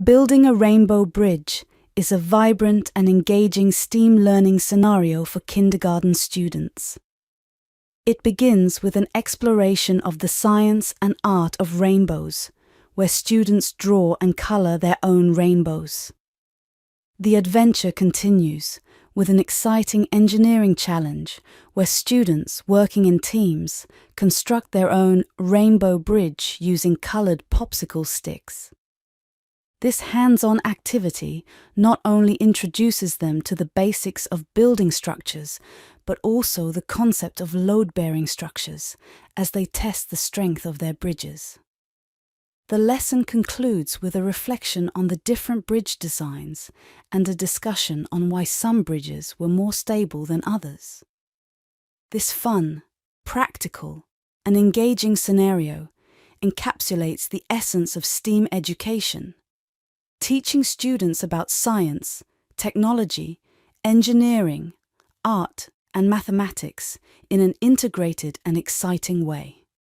Building a rainbow bridge is a vibrant and engaging STEAM learning scenario for kindergarten students. It begins with an exploration of the science and art of rainbows, where students draw and color their own rainbows. The adventure continues with an exciting engineering challenge where students, working in teams, construct their own rainbow bridge using colored popsicle sticks. This hands-on activity not only introduces them to the basics of building structures, but also the concept of load-bearing structures as they test the strength of their bridges. The lesson concludes with a reflection on the different bridge designs and a discussion on why some bridges were more stable than others. This fun, practical, and engaging scenario encapsulates the essence of STEAM education, teaching students about science, technology, engineering, art, and mathematics in an integrated and exciting way.